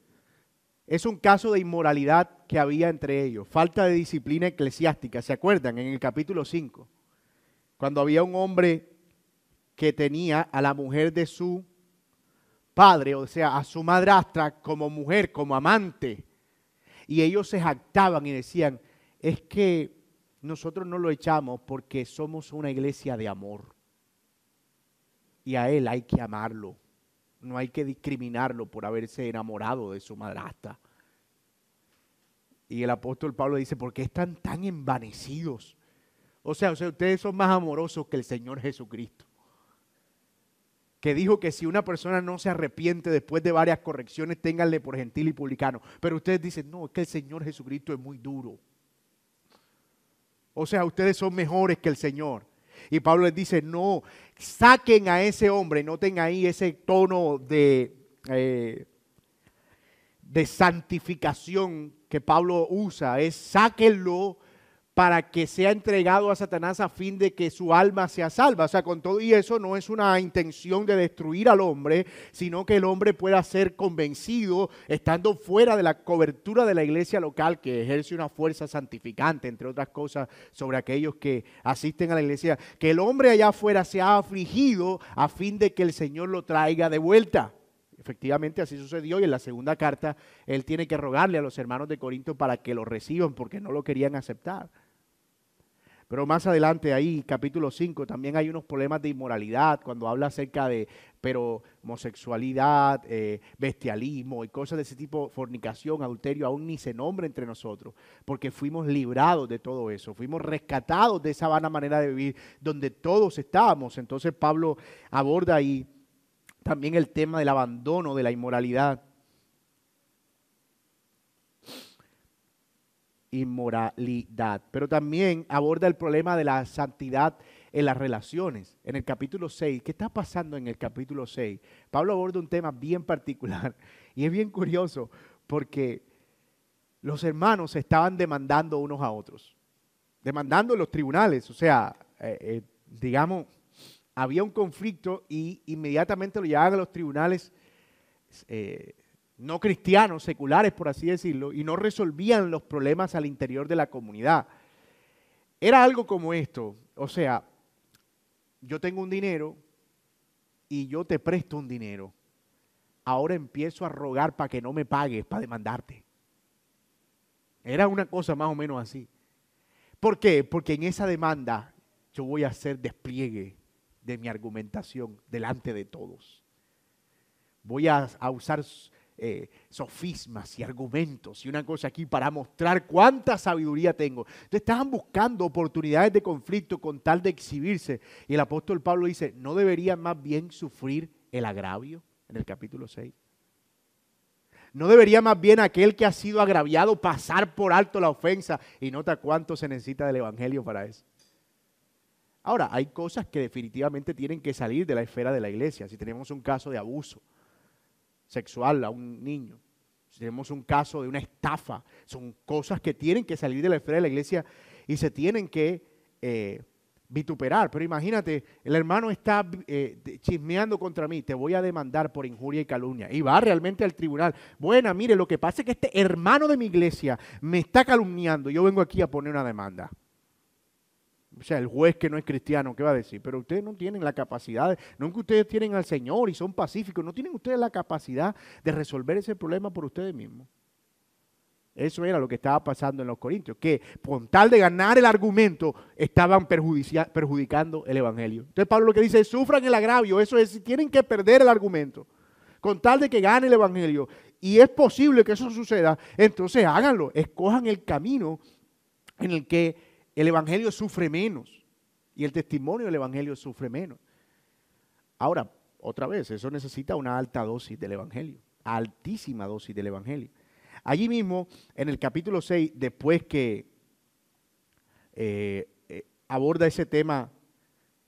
es un caso de inmoralidad que había entre ellos, falta de disciplina eclesiástica. ¿Se acuerdan? En el capítulo 5, cuando había un hombre que tenía a la mujer de su padre, o sea, a su madrastra como mujer, como amante. Y ellos se jactaban y decían, es que nosotros no lo echamos porque somos una iglesia de amor. Y a él hay que amarlo. No hay que discriminarlo por haberse enamorado de su madrastra. Y el apóstol Pablo dice, ¿por qué están tan envanecidos? O sea, ustedes son más amorosos que el Señor Jesucristo, que dijo que si una persona no se arrepiente después de varias correcciones, ténganle por gentil y publicano. Pero ustedes dicen, no, es que el Señor Jesucristo es muy duro. O sea, ustedes son mejores que el Señor. Y Pablo les dice, no, saquen a ese hombre, noten ahí ese tono de santificación que Pablo usa, es sáquenlo para que sea entregado a Satanás a fin de que su alma sea salva. O sea, con todo y eso no es una intención de destruir al hombre, sino que el hombre pueda ser convencido, estando fuera de la cobertura de la iglesia local, que ejerce una fuerza santificante, entre otras cosas, sobre aquellos que asisten a la iglesia, que el hombre allá afuera sea afligido a fin de que el Señor lo traiga de vuelta. Efectivamente, así sucedió, y en la segunda carta él tiene que rogarle a los hermanos de Corinto para que lo reciban, porque no lo querían aceptar. Pero más adelante ahí, capítulo 5, también hay unos problemas de inmoralidad, cuando habla acerca de homosexualidad, bestialismo y cosas de ese tipo, fornicación, adulterio, aún ni se nombra entre nosotros, porque fuimos librados de todo eso, fuimos rescatados de esa vana manera de vivir, donde todos estábamos. Entonces Pablo aborda ahí también el tema del abandono de la inmoralidad. Pero también aborda el problema de la santidad en las relaciones. En el capítulo 6, ¿qué está pasando en el capítulo 6? Pablo aborda un tema bien particular y es bien curioso porque los hermanos se estaban demandando unos a otros, demandando en los tribunales. O sea, digamos, había un conflicto y inmediatamente lo llevaban a los tribunales no cristianos, seculares por así decirlo, y no resolvían los problemas al interior de la comunidad. Era algo como esto, o sea, yo tengo un dinero y yo te presto un dinero, ahora empiezo a rogar para que no me pagues, para demandarte. Era una cosa más o menos así. ¿Por qué? Porque en esa demanda yo voy a hacer despliegue de mi argumentación delante de todos. Voy a usar sofismas y argumentos y una cosa aquí para mostrar cuánta sabiduría tengo. Entonces estaban buscando oportunidades de conflicto con tal de exhibirse. Y el apóstol Pablo dice, ¿no deberían más bien sufrir el agravio? En el capítulo 6. ¿No debería más bien aquel que ha sido agraviado pasar por alto la ofensa? Y nota cuánto se necesita del evangelio para eso. Ahora, hay cosas que definitivamente tienen que salir de la esfera de la iglesia. Si tenemos un caso de abuso sexual a un niño, si tenemos un caso de una estafa, son cosas que tienen que salir de la esfera de la iglesia y se tienen que vituperar. Pero imagínate, el hermano está chismeando contra mí, te voy a demandar por injuria y calumnia, y va realmente al tribunal. Bueno, mire, lo que pasa es que este hermano de mi iglesia me está calumniando, yo vengo aquí a poner una demanda. O sea, el juez que no es cristiano, ¿qué va a decir? Pero ustedes no tienen la capacidad, no que ustedes tienen al Señor y son pacíficos, no tienen ustedes la capacidad de resolver ese problema por ustedes mismos. Eso era lo que estaba pasando en los Corintios, que con tal de ganar el argumento, estaban perjudicando el evangelio. Entonces Pablo lo que dice es, sufran el agravio, eso es, si tienen que perder el argumento, con tal de que gane el evangelio, y es posible que eso suceda, entonces háganlo, escojan el camino en el que el evangelio sufre menos y el testimonio del evangelio sufre menos. Ahora, otra vez, eso necesita una alta dosis del evangelio, altísima dosis del evangelio. Allí mismo, en el capítulo 6, después que aborda ese tema,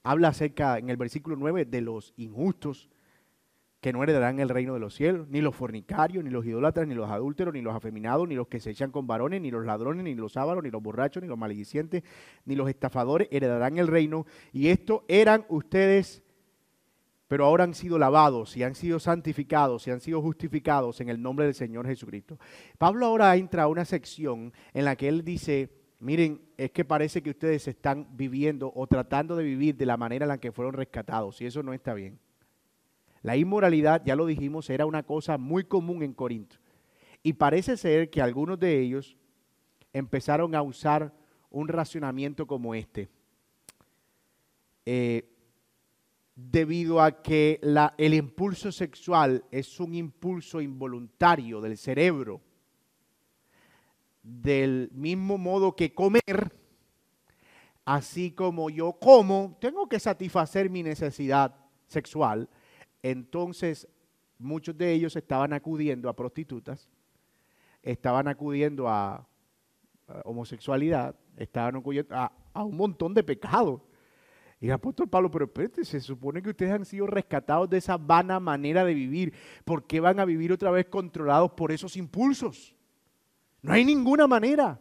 habla acerca, en el versículo 9, de los injustos que no heredarán el reino de los cielos, ni los fornicarios, ni los idólatras, ni los adúlteros, ni los afeminados, ni los que se echan con varones, ni los ladrones, ni los ávaros, ni los borrachos, ni los maledicientes, ni los estafadores heredarán el reino. Y estos eran ustedes, pero ahora han sido lavados, y han sido santificados, y han sido justificados en el nombre del Señor Jesucristo. Pablo ahora entra a una sección en la que él dice, miren, es que parece que ustedes están viviendo o tratando de vivir de la manera en la que fueron rescatados, y eso no está bien. La inmoralidad, ya lo dijimos, era una cosa muy común en Corinto. Y parece ser que algunos de ellos empezaron a usar un racionamiento como este. Debido a que el impulso sexual es un impulso involuntario del cerebro, del mismo modo que comer, así como yo como, tengo que satisfacer mi necesidad sexual. Entonces, muchos de ellos estaban acudiendo a prostitutas, estaban acudiendo a homosexualidad, estaban acudiendo a un montón de pecados. Y el apóstol Pablo, pero espérate, se supone que ustedes han sido rescatados de esa vana manera de vivir. ¿Por qué van a vivir otra vez controlados por esos impulsos? No hay ninguna manera.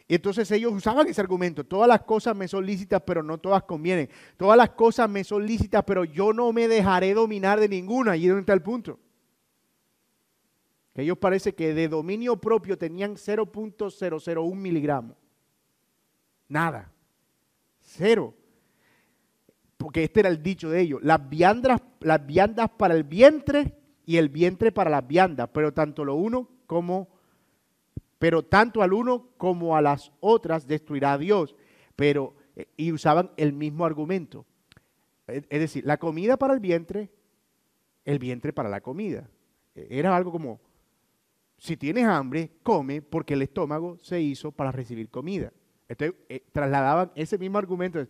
Entonces ellos usaban ese argumento, todas las cosas me son lícitas, pero no todas convienen. Todas las cosas me son lícitas, pero yo no me dejaré dominar de ninguna. Allí es donde está el punto. Que ellos parece que de dominio propio tenían 0.001 miligramos. Nada. Cero. Porque este era el dicho de ellos. Las viandas para el vientre y el vientre para las viandas, pero tanto al uno como a las otras destruirá a Dios. Y usaban el mismo argumento. Es decir, la comida para el vientre para la comida. Era algo como, si tienes hambre, come, porque el estómago se hizo para recibir comida. Entonces, trasladaban ese mismo argumento.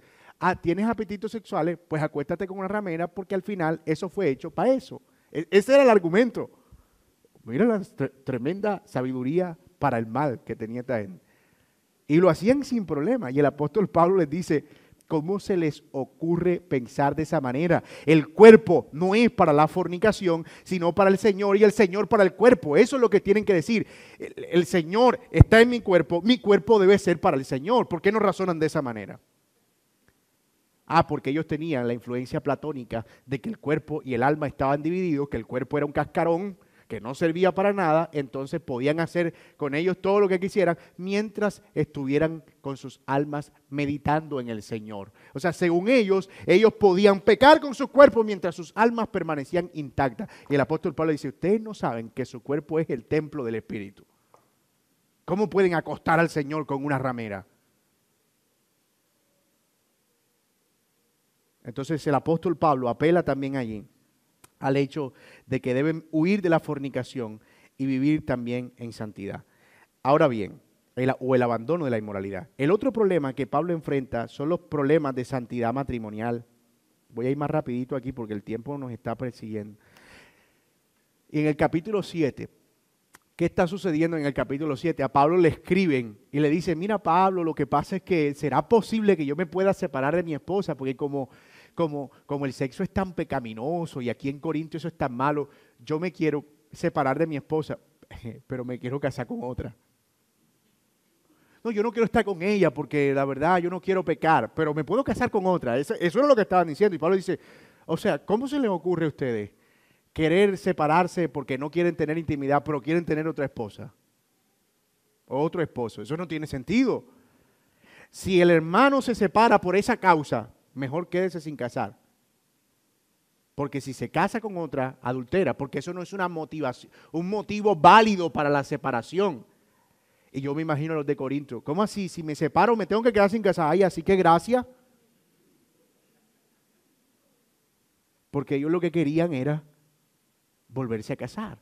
¿Tienes apetitos sexuales? Pues acuéstate con una ramera, porque al final eso fue hecho para eso. Ese era el argumento. Mira la tremenda sabiduría para el mal que tenía esta gente. Y lo hacían sin problema. Y el apóstol Pablo les dice, ¿cómo se les ocurre pensar de esa manera? El cuerpo no es para la fornicación, sino para el Señor, y el Señor para el cuerpo. Eso es lo que tienen que decir. El Señor está en mi cuerpo debe ser para el Señor. ¿Por qué no razonan de esa manera? Porque ellos tenían la influencia platónica de que el cuerpo y el alma estaban divididos, que el cuerpo era un cascarón que no servía para nada, entonces podían hacer con ellos todo lo que quisieran mientras estuvieran con sus almas meditando en el Señor. O sea, según ellos podían pecar con su cuerpo mientras sus almas permanecían intactas. Y el apóstol Pablo dice, ustedes no saben que su cuerpo es el templo del Espíritu. ¿Cómo pueden acostar al Señor con una ramera? Entonces el apóstol Pablo apela también allí al hecho de que deben huir de la fornicación y vivir también en santidad. Ahora bien, el abandono de la inmoralidad. El otro problema que Pablo enfrenta son los problemas de santidad matrimonial. Voy a ir más rapidito aquí porque el tiempo nos está persiguiendo. Y en el capítulo 7, ¿qué está sucediendo en el capítulo 7? A Pablo le escriben y le dicen, mira Pablo, lo que pasa es que será posible que yo me pueda separar de mi esposa, porque como el sexo es tan pecaminoso y aquí en Corinto eso es tan malo, yo me quiero separar de mi esposa, pero me quiero casar con otra. No, yo no quiero estar con ella porque la verdad yo no quiero pecar, pero me puedo casar con otra. Eso es lo que estaban diciendo. Y Pablo dice, o sea, ¿cómo se les ocurre a ustedes querer separarse porque no quieren tener intimidad, pero quieren tener otra esposa o otro esposo? Eso no tiene sentido. Si el hermano se separa por esa causa, mejor quédese sin casar. Porque si se casa con otra, adultera, porque eso no es una motivación, un motivo válido para la separación. Y yo me imagino a los de Corinto, ¿cómo así? Si me separo, me tengo que quedar sin casar. Ay, así que gracias. Porque ellos lo que querían era volverse a casar.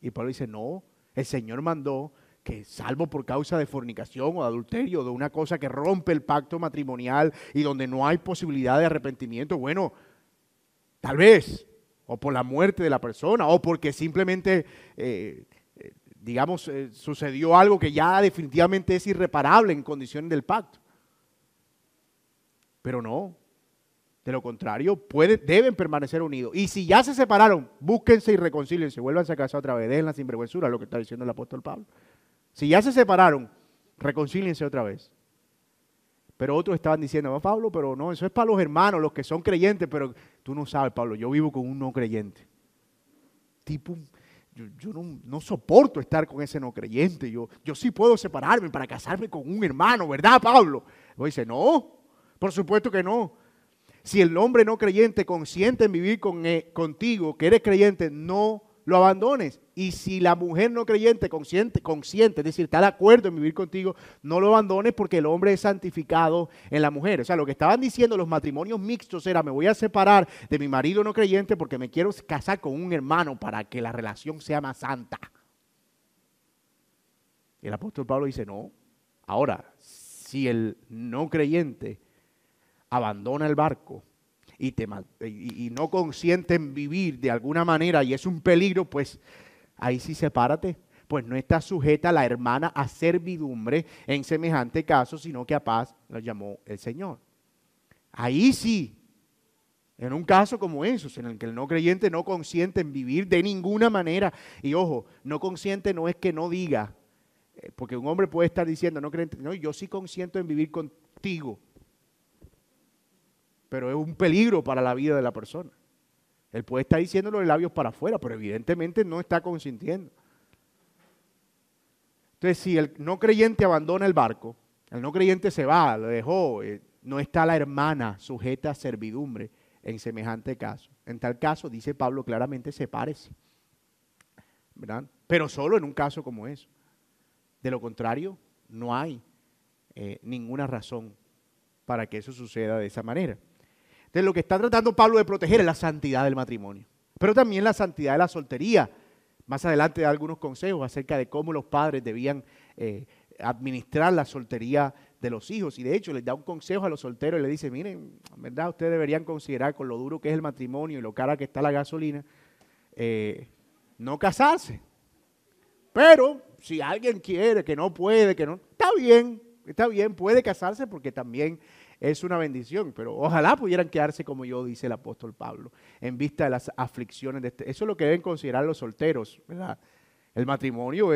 Y Pablo dice, no, el Señor mandó que salvo por causa de fornicación o de adulterio, de una cosa que rompe el pacto matrimonial y donde no hay posibilidad de arrepentimiento, bueno, tal vez, o por la muerte de la persona, o porque simplemente, sucedió algo que ya definitivamente es irreparable en condiciones del pacto. Pero no, de lo contrario, deben permanecer unidos. Y si ya se separaron, búsquense y reconcíliense, vuélvanse a casar otra vez, dejen la sinvergüenzura, lo que está diciendo el apóstol Pablo. Si ya se separaron, reconcíliense otra vez. Pero otros estaban diciendo, Pablo, pero no, eso es para los hermanos, los que son creyentes, pero tú no sabes, Pablo, yo vivo con un no creyente. Yo no soporto estar con ese no creyente, yo sí puedo separarme para casarme con un hermano, ¿verdad, Pablo? Y dice, no, por supuesto que no. Si el hombre no creyente consiente en vivir contigo, que eres creyente, no lo abandones. Y si la mujer no creyente consciente, es decir, está de acuerdo en vivir contigo, no lo abandones porque el hombre es santificado en la mujer. O sea, lo que estaban diciendo los matrimonios mixtos era, me voy a separar de mi marido no creyente porque me quiero casar con un hermano para que la relación sea más santa. Y el apóstol Pablo dice, no. Ahora, si el no creyente abandona el barco y no consiente en vivir de alguna manera y es un peligro, pues ahí sí sepárate, pues no está sujeta la hermana a servidumbre en semejante caso, sino que a paz la llamó el Señor. Ahí sí, en un caso como esos, en el que el no creyente no consiente en vivir de ninguna manera, y ojo, no consiente no es que no diga, Porque un hombre puede estar diciendo, no, creyente, no, yo sí consiento en vivir contigo, pero es un peligro para la vida de la persona. Él puede estar diciéndolo de labios para afuera, pero evidentemente no está consintiendo. Entonces, si el no creyente abandona el barco, el no creyente se va, lo dejó, no está la hermana sujeta a servidumbre en semejante caso. En tal caso, dice Pablo claramente, sepárese, ¿verdad? Pero solo en un caso como eso. De lo contrario, no hay ninguna razón para que eso suceda de esa manera. Entonces, lo que está tratando Pablo de proteger es la santidad del matrimonio, pero también la santidad de la soltería. Más adelante da algunos consejos acerca de cómo los padres debían administrar la soltería de los hijos. Y de hecho les da un consejo a los solteros y les dice, miren, en verdad ustedes deberían considerar con lo duro que es el matrimonio y lo cara que está la gasolina, no casarse. Pero si alguien quiere, que no puede, que no, está bien, puede casarse porque también es una bendición, pero ojalá pudieran quedarse como yo, dice el apóstol Pablo, en vista de las aflicciones de este. Eso es lo que deben considerar los solteros, ¿verdad? El matrimonio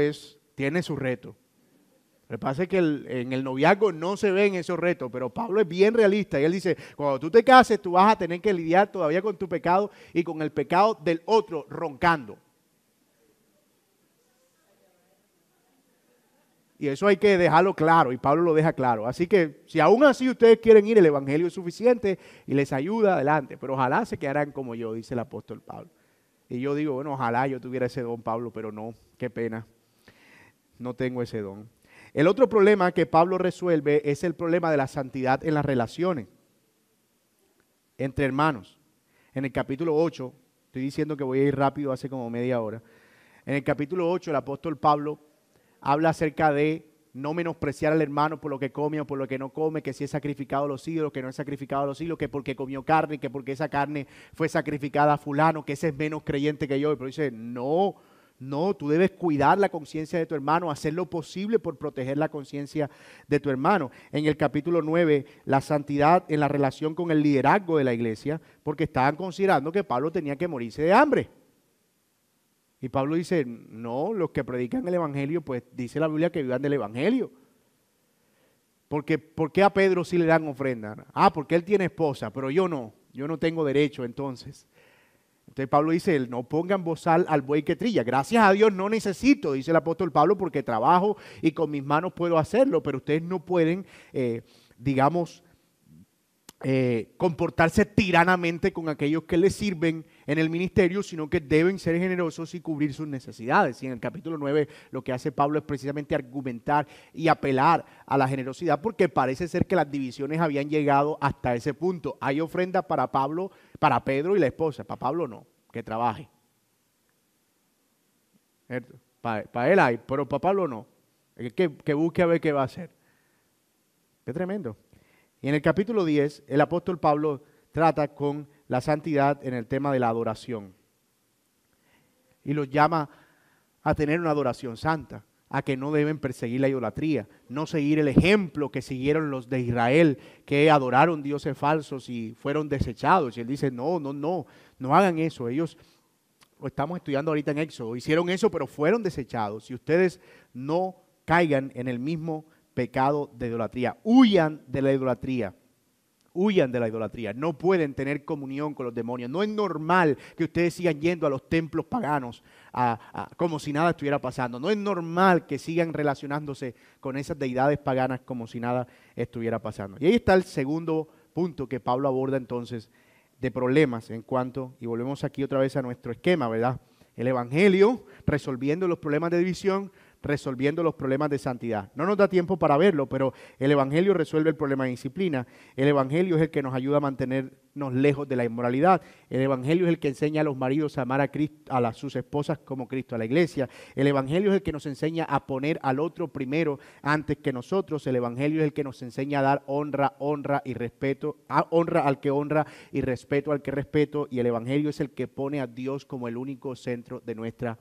tiene su reto. Lo que pasa es que en el noviazgo no se ven esos retos, pero Pablo es bien realista y él dice, cuando tú te cases, tú vas a tener que lidiar todavía con tu pecado y con el pecado del otro roncando. Y eso hay que dejarlo claro, y Pablo lo deja claro. Así que si aún así ustedes quieren ir, el evangelio es suficiente y les ayuda, adelante. Pero ojalá se quedaran como yo, dice el apóstol Pablo. Y yo digo, bueno, ojalá yo tuviera ese don, Pablo, pero no, qué pena, no tengo ese don. El otro problema que Pablo resuelve es el problema de la santidad en las relaciones entre hermanos. En el capítulo 8, estoy diciendo que voy a ir rápido, hace como media hora. En el capítulo 8, el apóstol Pablo habla acerca de no menospreciar al hermano por lo que come o por lo que no come, que si es sacrificado a los ídolos, que no es sacrificado a los ídolos, que porque comió carne, que porque esa carne fue sacrificada a fulano, que ese es menos creyente que yo. Pero dice, no, tú debes cuidar la conciencia de tu hermano, hacer lo posible por proteger la conciencia de tu hermano. En el capítulo 9, la santidad en la relación con el liderazgo de la iglesia, porque estaban considerando que Pablo tenía que morirse de hambre. Y Pablo dice, no, los que predican el evangelio, pues dice la Biblia que vivan del evangelio. Porque, ¿por qué a Pedro sí le dan ofrenda? Porque él tiene esposa, pero yo no tengo derecho entonces. Entonces Pablo dice, no pongan bozal al buey que trilla. Gracias a Dios no necesito, dice el apóstol Pablo, porque trabajo y con mis manos puedo hacerlo, pero ustedes no pueden, comportarse tiranamente con aquellos que les sirven en el ministerio, sino que deben ser generosos y cubrir sus necesidades. Y en el capítulo 9 lo que hace Pablo es precisamente argumentar y apelar a la generosidad, porque parece ser que las divisiones habían llegado hasta ese punto. Hay ofrenda para Pablo, para Pedro y la esposa, para Pablo no, que trabaje. Para él hay, pero para Pablo no, que busque a ver qué va a hacer. Qué tremendo. Y en el capítulo 10, el apóstol Pablo trata con la santidad en el tema de la adoración. Y los llama a tener una adoración santa, a que no deben perseguir la idolatría, no seguir el ejemplo que siguieron los de Israel, que adoraron dioses falsos y fueron desechados. Y él dice, no hagan eso. Ellos, lo estamos estudiando ahorita en Éxodo, hicieron eso, pero fueron desechados. Y ustedes no caigan en el mismo pecado de idolatría. Huyan de la idolatría. Huyan de la idolatría. No pueden tener comunión con los demonios. No es normal que ustedes sigan yendo a los templos paganos como si nada estuviera pasando. No es normal que sigan relacionándose con esas deidades paganas como si nada estuviera pasando. Y ahí está el segundo punto que Pablo aborda entonces de problemas en cuanto, y volvemos aquí otra vez a nuestro esquema, ¿verdad? El evangelio resolviendo los problemas de división, resolviendo los problemas de santidad. No nos da tiempo para verlo, pero el evangelio resuelve el problema de disciplina. El evangelio es el que nos ayuda a mantenernos lejos de la inmoralidad. El evangelio es el que enseña a los maridos a amar a Cristo, sus esposas como Cristo a la iglesia. El evangelio es el que nos enseña a poner al otro primero antes que nosotros. El evangelio es el que nos enseña a dar honra y respeto, honra al que honra y respeto al que respeto. Y el evangelio es el que pone a Dios como el único centro de nuestra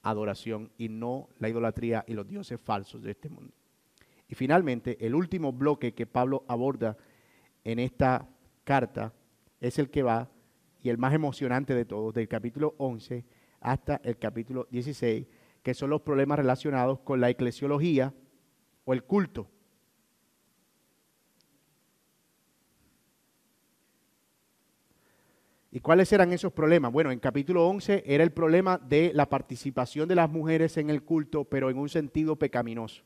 adoración y no la idolatría y los dioses falsos de este mundo. Y finalmente, el último bloque que Pablo aborda en esta carta es el que va, y el más emocionante de todos, del capítulo 11 hasta el capítulo 16, que son los problemas relacionados con la eclesiología o el culto. ¿Y cuáles eran esos problemas? Bueno, en capítulo 11 era el problema de la participación de las mujeres en el culto, pero en un sentido pecaminoso.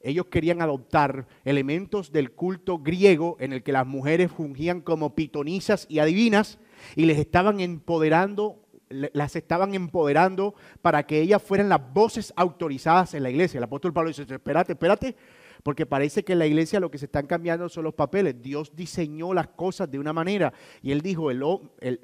Ellos querían adoptar elementos del culto griego en el que las mujeres fungían como pitonisas y adivinas y las estaban empoderando para que ellas fueran las voces autorizadas en la iglesia. El apóstol Pablo dice, espérate, porque parece que en la iglesia lo que se están cambiando son los papeles. Dios diseñó las cosas de una manera y Él dijo,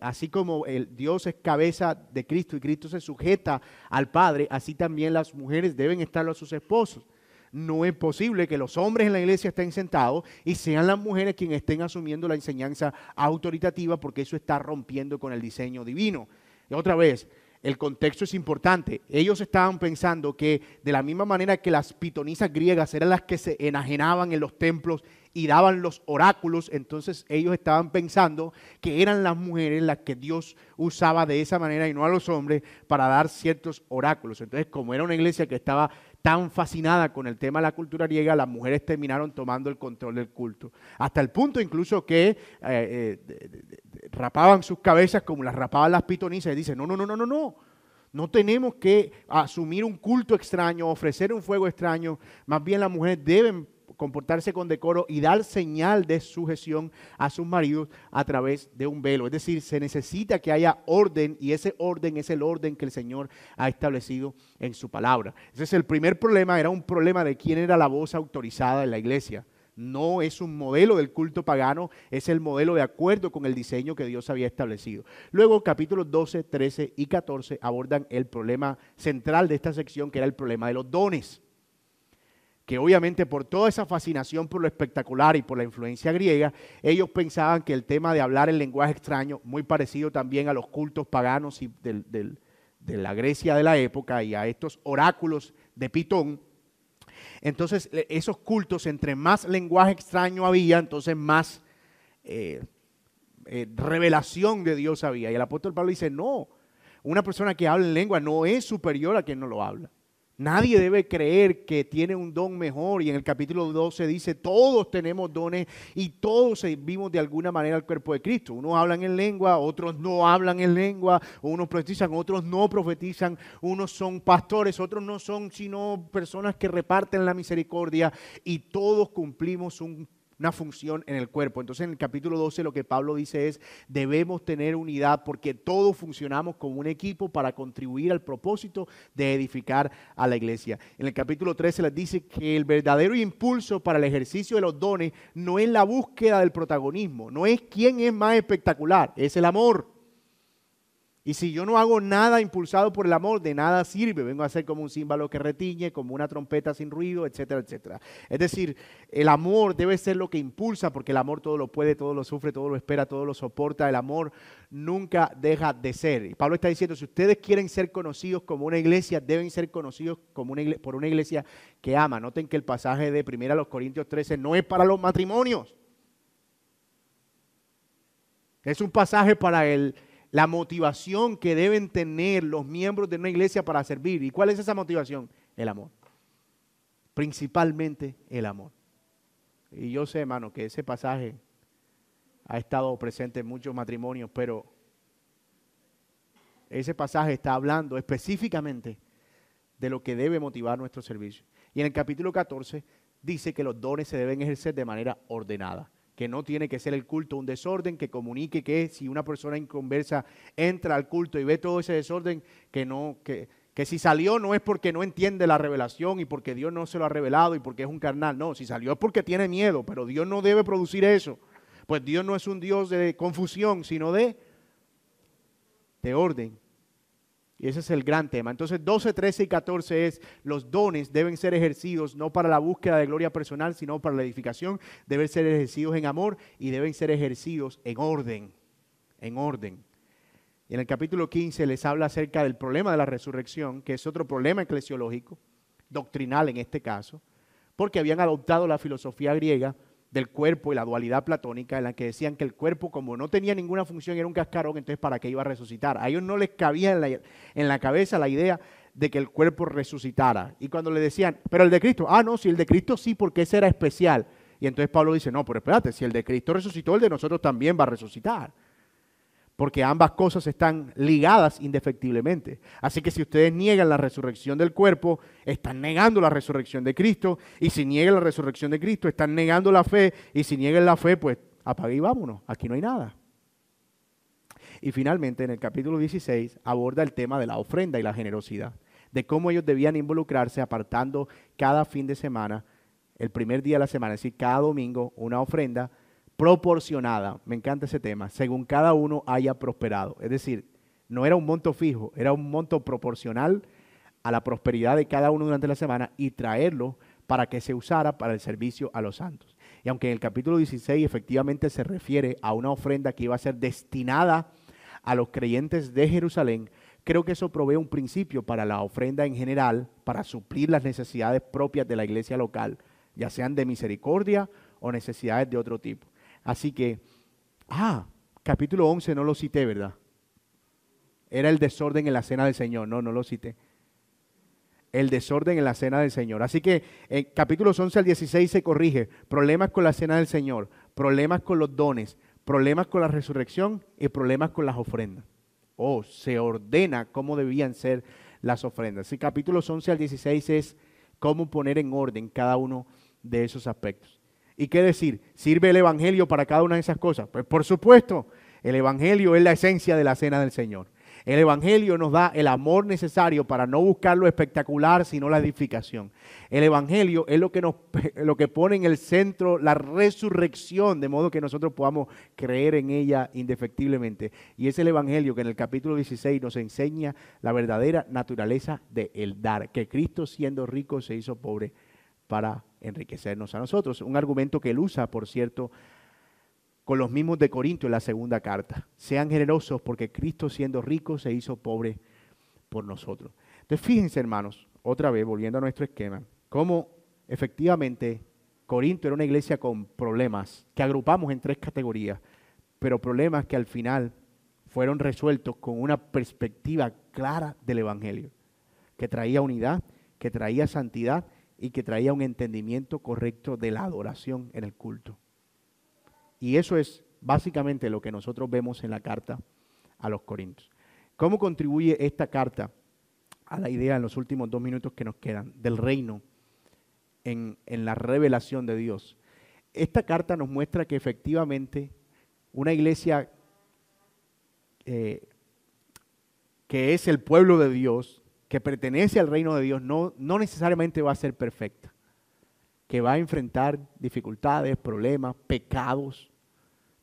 así como Dios es cabeza de Cristo y Cristo se sujeta al Padre, así también las mujeres deben estarlo a sus esposos. No es posible que los hombres en la iglesia estén sentados y sean las mujeres quienes estén asumiendo la enseñanza autoritativa, porque eso está rompiendo con el diseño divino. Y otra vez, el contexto es importante. Ellos estaban pensando que de la misma manera que las pitonisas griegas eran las que se enajenaban en los templos y daban los oráculos, entonces ellos estaban pensando que eran las mujeres las que Dios usaba de esa manera y no a los hombres para dar ciertos oráculos. Entonces, como era una iglesia que estaba tan fascinada con el tema de la cultura griega, las mujeres terminaron tomando el control del culto. Hasta el punto incluso que rapaban sus cabezas como las rapaban las pitonisas y dicen, no. No tenemos que asumir un culto extraño, ofrecer un fuego extraño. Más bien las mujeres deben comportarse con decoro y dar señal de sujeción a sus maridos a través de un velo. Es decir, se necesita que haya orden y ese orden es el orden que el Señor ha establecido en su palabra. Ese es el primer problema, era un problema de quién era la voz autorizada en la iglesia. No es un modelo del culto pagano, es el modelo de acuerdo con el diseño que Dios había establecido. Luego, capítulos 12, 13 y 14 abordan el problema central de esta sección, que era el problema de los dones. Que obviamente por toda esa fascinación por lo espectacular y por la influencia griega, ellos pensaban que el tema de hablar el lenguaje extraño, muy parecido también a los cultos paganos y de la Grecia de la época y a estos oráculos de Pitón, entonces esos cultos, entre más lenguaje extraño había, entonces más revelación de Dios había. Y el apóstol Pablo dice, no, una persona que habla en lengua no es superior a quien no lo habla. Nadie debe creer que tiene un don mejor, y en el capítulo 12 dice, todos tenemos dones y todos servimos de alguna manera al cuerpo de Cristo. Unos hablan en lengua, otros no hablan en lengua, unos profetizan, otros no profetizan, unos son pastores, otros no son sino personas que reparten la misericordia, y todos cumplimos una función en el cuerpo. Entonces en el capítulo 12 lo que Pablo dice es, debemos tener unidad porque todos funcionamos como un equipo para contribuir al propósito de edificar a la iglesia. En el capítulo 13 les dice que el verdadero impulso para el ejercicio de los dones no es la búsqueda del protagonismo, no es quién es más espectacular, es el amor. Y si yo no hago nada impulsado por el amor, de nada sirve. Vengo a ser como un címbalo que retiñe, como una trompeta sin ruido, etcétera, etcétera. Es decir, el amor debe ser lo que impulsa, porque el amor todo lo puede, todo lo sufre, todo lo espera, todo lo soporta. El amor nunca deja de ser. Y Pablo está diciendo, si ustedes quieren ser conocidos como una iglesia, deben ser conocidos como por una iglesia que ama. Noten que el pasaje de 1 Corintios 13 no es para los matrimonios. Es un pasaje para la motivación que deben tener los miembros de una iglesia para servir. ¿Y cuál es esa motivación? El amor. Principalmente el amor. Y yo sé, hermano, que ese pasaje ha estado presente en muchos matrimonios, pero ese pasaje está hablando específicamente de lo que debe motivar nuestro servicio. Y en el capítulo 14 dice que los dones se deben ejercer de manera ordenada, que no tiene que ser el culto un desorden, que comunique que si una persona inconversa entra al culto y ve todo ese desorden, que si salió no es porque no entiende la revelación y porque Dios no se lo ha revelado y porque es un carnal. No, si salió es porque tiene miedo, pero Dios no debe producir eso. Pues Dios no es un Dios de confusión, sino de orden. Y ese es el gran tema. Entonces 12, 13 y 14 es, los dones deben ser ejercidos no para la búsqueda de gloria personal, sino para la edificación. Deben ser ejercidos en amor y deben ser ejercidos en orden. En orden. Y en el capítulo 15 les habla acerca del problema de la resurrección, que es otro problema eclesiológico, doctrinal en este caso, porque habían adoptado la filosofía griega del cuerpo y la dualidad platónica, en la que decían que el cuerpo, como no tenía ninguna función, era un cascarón, entonces ¿para qué iba a resucitar? A ellos no les cabía en la cabeza la idea de que el cuerpo resucitara. Y cuando le decían, pero el de Cristo, no, si el de Cristo sí, porque ese era especial. Y entonces Pablo dice, no, pero espérate, si el de Cristo resucitó, el de nosotros también va a resucitar. Porque ambas cosas están ligadas indefectiblemente. Así que si ustedes niegan la resurrección del cuerpo, están negando la resurrección de Cristo. Y si niegan la resurrección de Cristo, están negando la fe. Y si niegan la fe, pues apague y vámonos. Aquí no hay nada. Y finalmente, en el capítulo 16, aborda el tema de la ofrenda y la generosidad. De cómo ellos debían involucrarse apartando cada fin de semana, el primer día de la semana, es decir, cada domingo, una ofrenda proporcionada, me encanta ese tema, según cada uno haya prosperado. Es decir, no era un monto fijo, era un monto proporcional a la prosperidad de cada uno durante la semana y traerlo para que se usara para el servicio a los santos. Y aunque en el capítulo 16 efectivamente se refiere a una ofrenda que iba a ser destinada a los creyentes de Jerusalén, creo que eso provee un principio para la ofrenda en general, para suplir las necesidades propias de la iglesia local, ya sean de misericordia o necesidades de otro tipo. Así que, capítulo 11 no lo cité, ¿verdad? Era el desorden en la cena del Señor. No lo cité. El desorden en la cena del Señor. Así que en capítulos 11 al 16 se corrige problemas con la cena del Señor, problemas con los dones, problemas con la resurrección y problemas con las ofrendas. Se ordena cómo debían ser las ofrendas. Y capítulos 11 al 16 es cómo poner en orden cada uno de esos aspectos. ¿Y qué decir? ¿Sirve el Evangelio para cada una de esas cosas? Pues por supuesto, el Evangelio es la esencia de la cena del Señor. El Evangelio nos da el amor necesario para no buscar lo espectacular, sino la edificación. El Evangelio es lo que pone en el centro la resurrección, de modo que nosotros podamos creer en ella indefectiblemente. Y es el Evangelio que en el capítulo 16 nos enseña la verdadera naturaleza del dar, que Cristo siendo rico se hizo pobre para enriquecernos a nosotros. Un argumento que él usa, por cierto, con los mismos de Corinto en la segunda carta. Sean generosos porque Cristo siendo rico se hizo pobre por nosotros. Entonces fíjense, hermanos, otra vez volviendo a nuestro esquema, cómo efectivamente Corinto era una iglesia con problemas que agrupamos en 3 categorías, pero problemas que al final fueron resueltos con una perspectiva clara del Evangelio, que traía unidad, que traía santidad y que traía un entendimiento correcto de la adoración en el culto. Y eso es básicamente lo que nosotros vemos en la carta a los Corintios. ¿Cómo contribuye esta carta a la idea en los últimos 2 minutos que nos quedan del reino en la revelación de Dios? Esta carta nos muestra que efectivamente una iglesia que es el pueblo de Dios, que pertenece al reino de Dios, no necesariamente va a ser perfecta, que va a enfrentar dificultades, problemas, pecados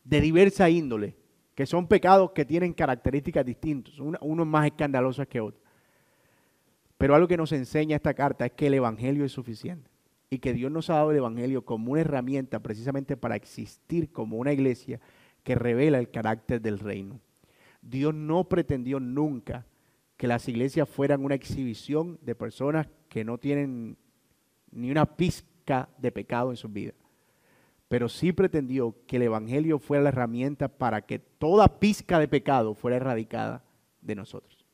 de diversa índole, que son pecados que tienen características distintas, unos más escandalosos que otros. Pero algo que nos enseña esta carta es que el Evangelio es suficiente y que Dios nos ha dado el Evangelio como una herramienta precisamente para existir como una iglesia que revela el carácter del reino. Dios no pretendió nunca que las iglesias fueran una exhibición de personas que no tienen ni una pizca de pecado en sus vidas. Pero sí pretendió que el Evangelio fuera la herramienta para que toda pizca de pecado fuera erradicada de nosotros.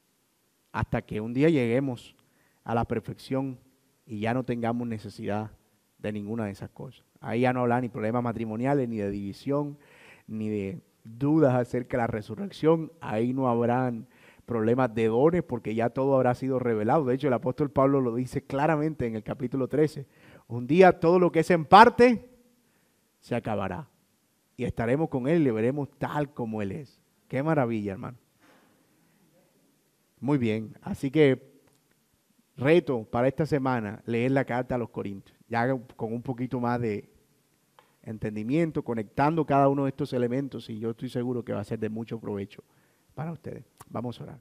Hasta que un día lleguemos a la perfección y ya no tengamos necesidad de ninguna de esas cosas. Ahí ya no habrá ni problemas matrimoniales, ni de división, ni de dudas acerca de la resurrección. Ahí no habrán problemas de dones porque ya todo habrá sido revelado. De hecho, el apóstol Pablo lo dice claramente en el capítulo 13. Un día todo lo que es en parte se acabará y estaremos con Él y le veremos tal como Él es. Qué maravilla, hermano. Muy bien, así que reto para esta semana, leer la carta a los Corintios, ya con un poquito más de entendimiento, conectando cada uno de estos elementos y yo estoy seguro que va a ser de mucho provecho para ustedes. Vamos a orar.